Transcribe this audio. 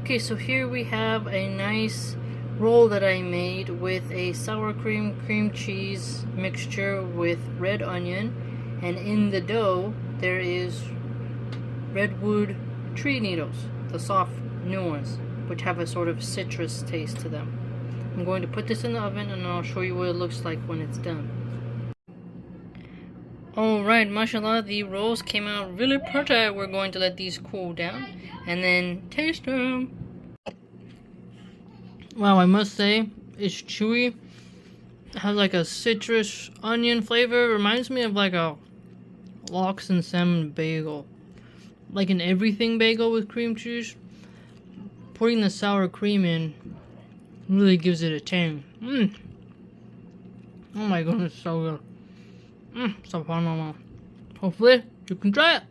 Okay, so here we have a nice roll that I made with a sour cream cheese mixture with red onion, and in the dough there is Redwood tree needles, the soft new ones, which have a sort of citrus taste to them. I'm going to put this in the oven and I'll show you what it looks like when it's done. Alright, mashallah, the rolls came out really pretty. We're going to let these cool down and then taste them. Wow, I must say, it's chewy. It has like a citrus onion flavor. It reminds me of like a lox and salmon bagel. Like an everything bagel with cream cheese. Putting the sour cream in really gives it a tang. Oh my goodness, so good. Subhanallah. Hopefully, you can try it.